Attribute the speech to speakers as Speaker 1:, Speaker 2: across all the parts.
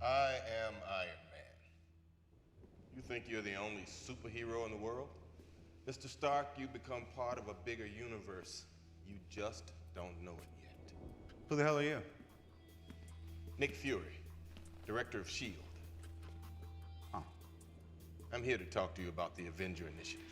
Speaker 1: I am Iron Man. You think you're the only superhero in the world? Mr. Stark, you've become part of a bigger universe. You just don't know it yet.
Speaker 2: Who the hell are you?
Speaker 1: Nick Fury, director of S.H.I.E.L.D.
Speaker 2: Oh.
Speaker 1: I'm here to talk to you about the Avenger Initiative.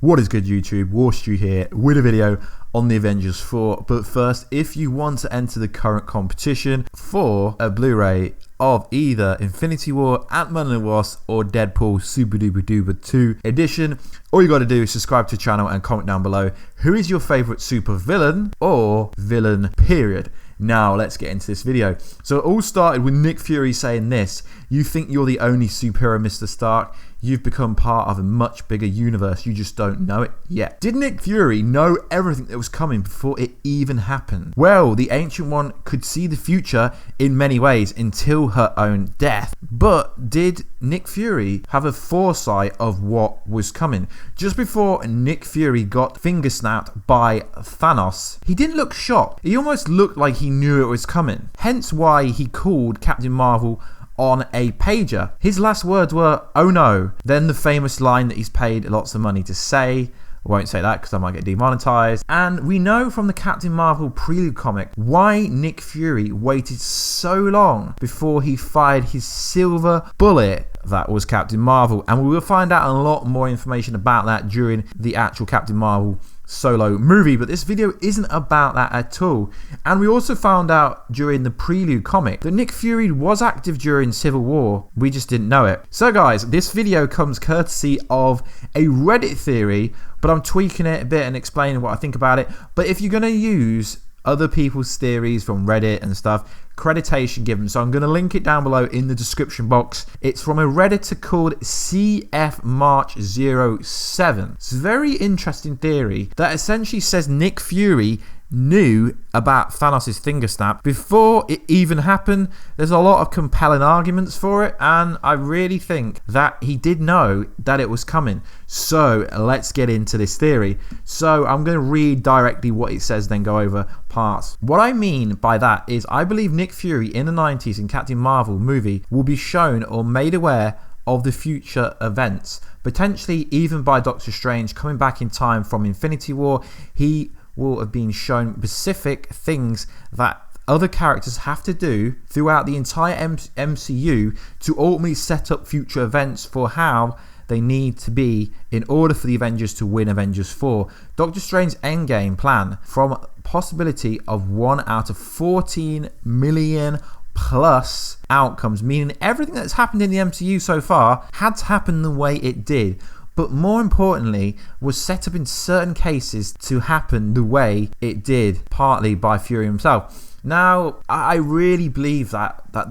Speaker 3: What is good, YouTube? Warstu here with a video on the Avengers 4. But first, if you want to enter the current competition for a Blu-ray of either Infinity War, Ant-Man and the Wasp, or Deadpool Super Duper Duper 2 edition, all you got to do is subscribe to the channel and comment down below who is your favorite super villain or villain period. Now let's get into this video. So it all started with Nick Fury saying this: "You think you're the only superhero, Mr. Stark? You've become part of a much bigger universe. You just don't know it yet." Did Nick Fury know everything that was coming before it even happened? Well, the Ancient One could see the future in many ways until her own death. But did Nick Fury have a foresight of what was coming? Just before Nick Fury got finger snapped by Thanos, he didn't look shocked. He almost looked like he knew it was coming. Hence why he called Captain Marvel on a pager. His last words were, "Oh no." Then the famous line that he's paid lots of money to say. I won't say that because I might get demonetized. And we know from the Captain Marvel prelude comic why Nick Fury waited so long before he fired his silver bullet. That was Captain Marvel, and we will find out a lot more information about that during the actual Captain Marvel solo movie, but this video isn't about that at all. And we also found out during the prelude comic that Nick Fury was active during Civil War. We just didn't know it. So guys, this video comes courtesy of a Reddit theory, but I'm tweaking it a bit and explaining what I think about it. But if you're going to use other people's theories from Reddit and stuff, accreditation given, so I'm going to link it down below in the description box. It's from a Redditor called CF March 07. It's a very interesting theory that essentially says Nick Fury knew about Thanos' finger snap before it even happened. There's a lot of compelling arguments for it, and I really think that he did know that it was coming. So let's get into this theory. So I'm going to read directly what it says, then go over parts. What I mean by that is I believe Nick Fury in the 90s in Captain Marvel movie will be shown or made aware of the future events, potentially even by Doctor Strange coming back in time from Infinity War. He will have been shown specific things that other characters have to do throughout the entire MCU to ultimately set up future events for how they need to be in order for the Avengers to win Avengers 4. Doctor Strange's endgame plan from possibility of 1 out of 14 million plus outcomes, meaning everything that's happened in the MCU so far had to happen the way it did, but more importantly was set up in certain cases to happen the way it did, partly by Fury himself. Now, I really believe that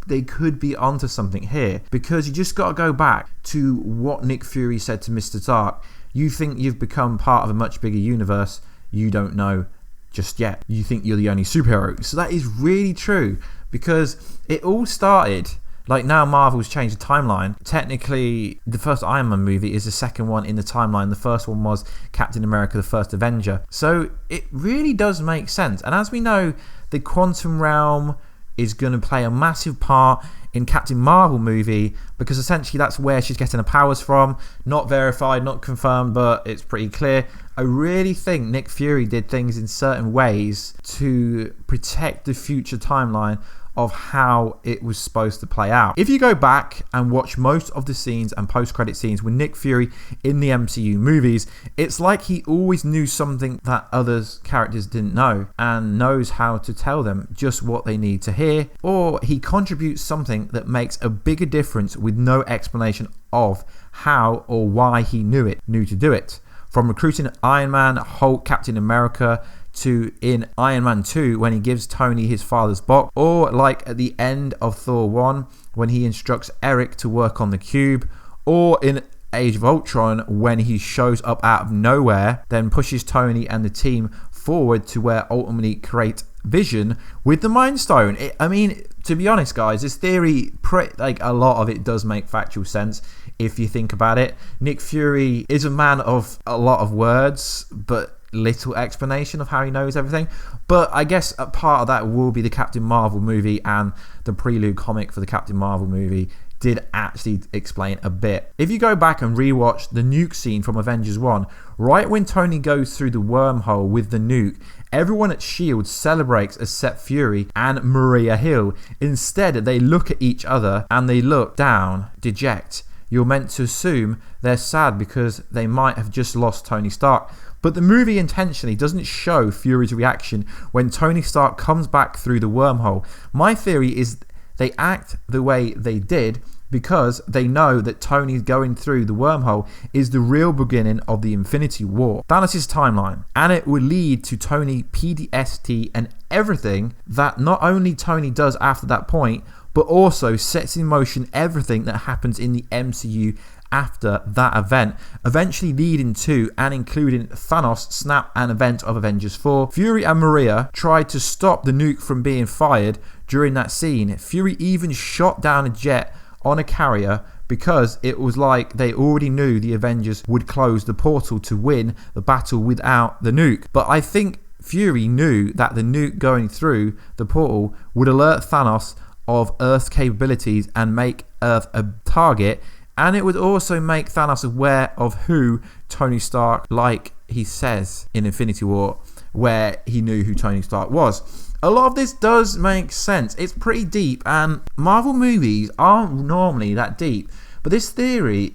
Speaker 3: they could be onto something here, because you just got to go back to what Nick Fury said to Mr. Stark. You think you've become part of a much bigger universe. You don't know just yet. You think you're the only superhero. So that is really true, because it all started. Like, now Marvel's changed the timeline. Technically, the first Iron Man movie is the second one in the timeline. The first one was Captain America, the first Avenger. So it really does make sense. And as we know, the quantum realm is going to play a massive part in Captain Marvel movie, because essentially that's where she's getting her powers from. Not verified, not confirmed, but it's pretty clear. I really think Nick Fury did things in certain ways to protect the future timeline of how it was supposed to play out. If you go back and watch most of the scenes and post-credit scenes with Nick Fury in the MCU movies, it's like he always knew something that other characters didn't know and knows how to tell them just what they need to hear, or he contributes something that makes a bigger difference with no explanation of how or why he knew to do it. From recruiting Iron Man, Hulk, Captain America, to in Iron Man 2 when he gives Tony his father's box, or like at the end of Thor 1 when he instructs Eric to work on the cube, or in Age of Ultron when he shows up out of nowhere, then pushes Tony and the team forward to where ultimately create Vision with the Mind Stone. I mean, to be honest guys, this theory, like a lot of it does make factual sense if you think about it. Nick Fury is a man of a lot of words, but little explanation of how he knows everything. But I guess a part of that will be the Captain Marvel movie, and the prelude comic for the Captain Marvel movie did actually explain a bit. If you go back and rewatch the nuke scene from Avengers 1, right when Tony goes through the wormhole with the nuke, everyone at S.H.I.E.L.D. celebrates except Fury and Maria Hill. Instead, they look at each other and they look down, deject. You're meant to assume they're sad because they might have just lost Tony Stark. But the movie intentionally doesn't show Fury's reaction when Tony Stark comes back through the wormhole. My theory is they act the way they did because they know that Tony going through the wormhole is the real beginning of the Infinity War, Thanos' timeline, and it will lead to Tony PTSD and everything that not only Tony does after that point, but also sets in motion everything that happens in the MCU after that event, eventually leading to and including Thanos' snap and event of Avengers 4. Fury and Maria tried to stop the nuke from being fired during that scene. Fury even shot down a jet on a carrier because it was like they already knew the Avengers would close the portal to win the battle without the nuke. But I think Fury knew that the nuke going through the portal would alert Thanos of Earth's capabilities and make Earth a target, and it would also make Thanos aware of who Tony Stark, like he says in Infinity War, where he knew who Tony Stark was. A lot of this does make sense. It's pretty deep, and Marvel movies aren't normally that deep. But this theory,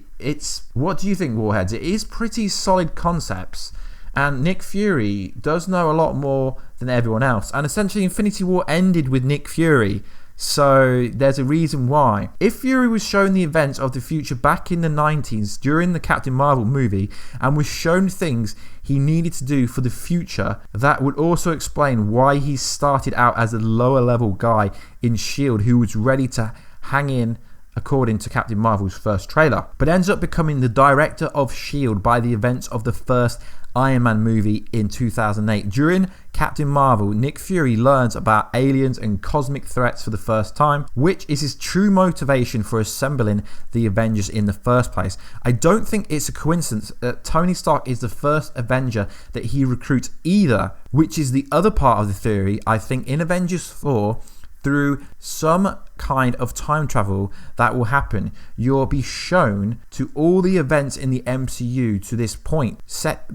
Speaker 3: what do you think, Warheads? It is pretty solid concepts, and Nick Fury does know a lot more than everyone else. And essentially, Infinity War ended with Nick Fury, so there's a reason why. If Fury was shown the events of the future back in the 90s during the Captain Marvel movie and was shown things he needed to do for the future, that would also explain why he started out as a lower level guy in S.H.I.E.L.D. who was ready to hang in according to Captain Marvel's first trailer, but ends up becoming the director of S.H.I.E.L.D. by the events of the first Iron Man movie in 2008. During Captain Marvel, Nick Fury learns about aliens and cosmic threats for the first time, which is his true motivation for assembling the Avengers in the first place. I don't think it's a coincidence that Tony Stark is the first Avenger that he recruits either, which is the other part of the theory. I think in Avengers 4, through some kind of time travel that will happen, you'll be shown to all the events in the MCU to this point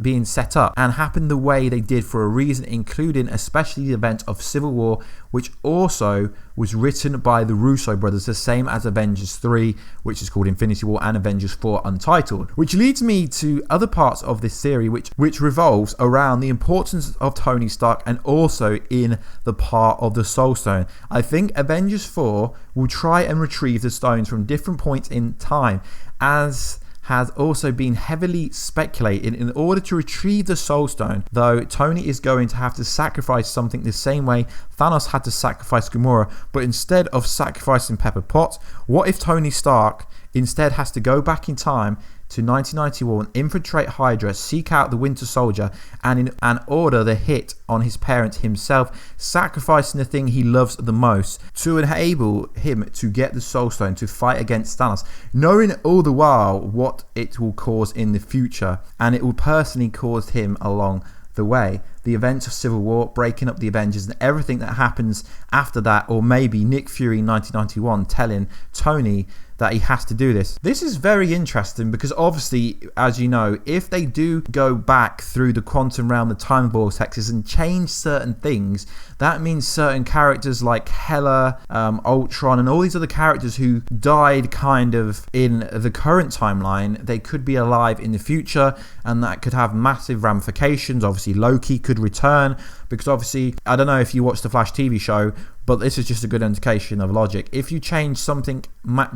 Speaker 3: being set up and happen the way they did for a reason, including especially the event of Civil War, which also was written by the Russo brothers, the same as Avengers 3, which is called Infinity War, and Avengers 4 Untitled. Which leads me to other parts of this theory which revolves around the importance of Tony Stark and also in the part of the Soul Stone. I think Avengers 4 will try and retrieve the stones from different points in time, as has also been heavily speculated. In order to retrieve the Soul Stone, though, Tony is going to have to sacrifice something the same way Thanos had to sacrifice Gamora, but instead of sacrificing Pepper Potts, what if Tony Stark instead has to go back in time to 1991, infiltrate Hydra, seek out the Winter Soldier, and order the hit on his parents himself, sacrificing the thing he loves the most to enable him to get the Soul Stone to fight against Thanos, knowing all the while what it will cause in the future, and it will personally cause him along the way. The events of Civil War, breaking up the Avengers, and everything that happens after that, or maybe Nick Fury in 1991 telling Tony that he has to do this. This is very interesting because obviously, as you know, if they do go back through the quantum realm, the time vortexes, and change certain things, that means certain characters like Hela, Ultron, and all these other characters who died kind of in the current timeline, they could be alive in the future, and that could have massive ramifications. Obviously, Loki could return, because obviously, I don't know if you watch the Flash TV show, but this is just a good indication of logic. If you change something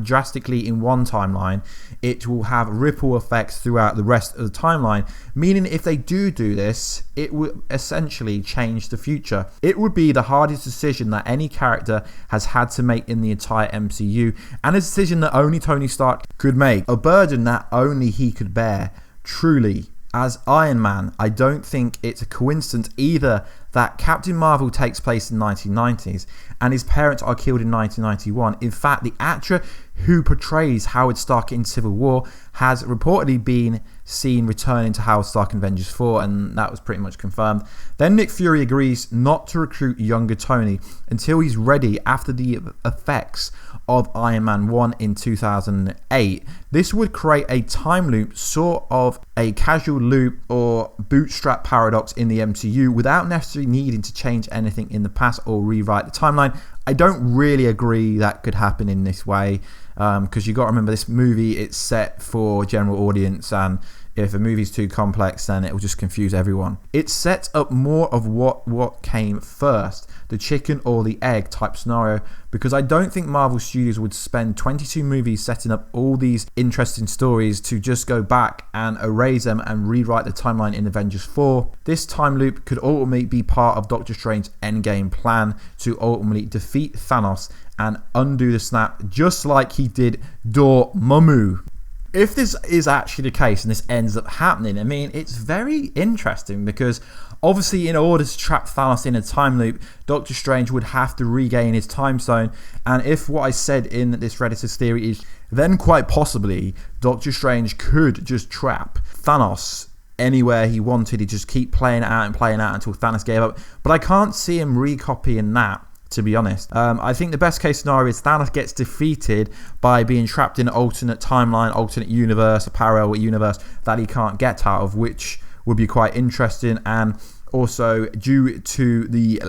Speaker 3: drastically in one timeline, it will have ripple effects throughout the rest of the timeline, meaning if they do this, it will essentially change the future. It would be the hardest decision that any character has had to make in the entire MCU, and a decision that only Tony Stark could make, a burden that only he could bear, truly. As Iron Man, I don't think it's a coincidence either that Captain Marvel takes place in the 1990s and his parents are killed in 1991. In fact, the actor who portrays Howard Stark in Civil War has reportedly been seen returning to Howard Stark in Avengers 4, and that was pretty much confirmed. Then Nick Fury agrees not to recruit younger Tony until he's ready after the effects of Iron Man 1 in 2008. This would create a time loop, sort of a casual loop or bootstrap paradox in the MCU without necessarily needing to change anything in the past or rewrite the timeline. I don't really agree that could happen in this way, because you got to remember this movie, it's set for general audience, and if a movie's too complex, then it will just confuse everyone. It sets up more of what came first, the chicken or the egg type scenario, because I don't think Marvel Studios would spend 22 movies setting up all these interesting stories to just go back and erase them and rewrite the timeline in Avengers 4. This time loop could ultimately be part of Doctor Strange's endgame plan to ultimately defeat Thanos and undo the snap, just like he did Dormammu. If this is actually the case and this ends up happening, I mean, it's very interesting because obviously in order to trap Thanos in a time loop, Doctor Strange would have to regain his time zone. And if what I said in this Redditor's theory is, then quite possibly Doctor Strange could just trap Thanos anywhere he wanted. He'd just keep playing it out until Thanos gave up. But I can't see him recopying that, to be honest. I think the best case scenario is Thanos gets defeated by being trapped in an alternate timeline, alternate universe, a parallel universe that he can't get out of, which would be quite interesting. And also, due to the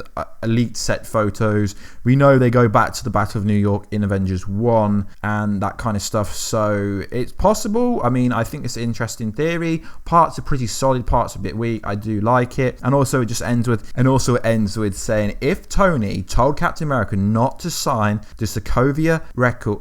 Speaker 3: elite set photos, we know they go back to the Battle of New York in Avengers 1 and that kind of stuff. So it's possible. I mean, I think it's an interesting theory. Parts are pretty solid, parts are a bit weak. I do like it. And also it ends with saying, if Tony told Captain America not to sign the Sokovia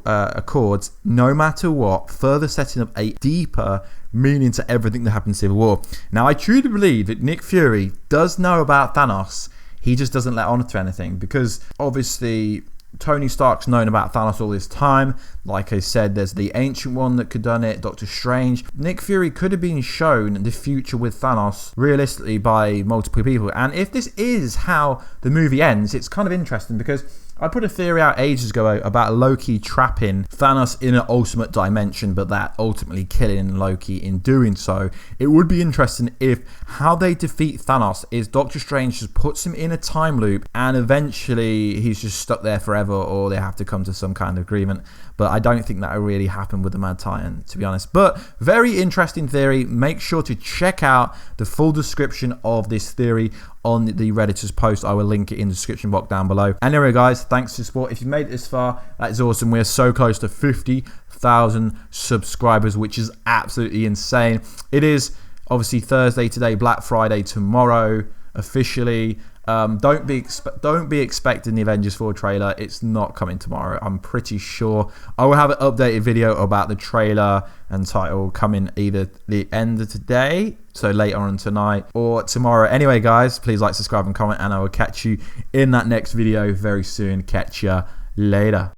Speaker 3: Accords, no matter what, further setting up a deeper meaning to everything that happened in Civil War. Now, I truly believe that Nick Fury does know about Thanos. He just doesn't let on to anything, because obviously Tony Stark's known about Thanos all this time. Like I said, there's the Ancient One that could have done it, Doctor Strange. Nick Fury could have been shown the future with Thanos realistically by multiple people. And if this is how the movie ends, it's kind of interesting, because I put a theory out ages ago about Loki trapping Thanos in an ultimate dimension, but that ultimately killing Loki in doing so. It would be interesting if how they defeat Thanos is Doctor Strange just puts him in a time loop and eventually he's just stuck there forever, or they have to come to some kind of agreement. But I don't think that will really happen with the Mad Titan, to be honest. But very interesting theory. Make sure to check out the full description of this theory on the Redditor's post. I will link it in the description box down below. Anyway, guys, thanks for the support. If you made it this far, that is awesome. We're so close to 50,000 subscribers, which is absolutely insane. It is obviously Thursday today, Black Friday tomorrow, officially. Don't be expecting the Avengers 4 trailer. It's not coming tomorrow. I'm pretty sure I will have an updated video about the trailer and title coming either the end of today, so later on tonight, or tomorrow. Anyway, guys, please like, subscribe, and comment, and I will catch you in that next video very soon. Catch ya later.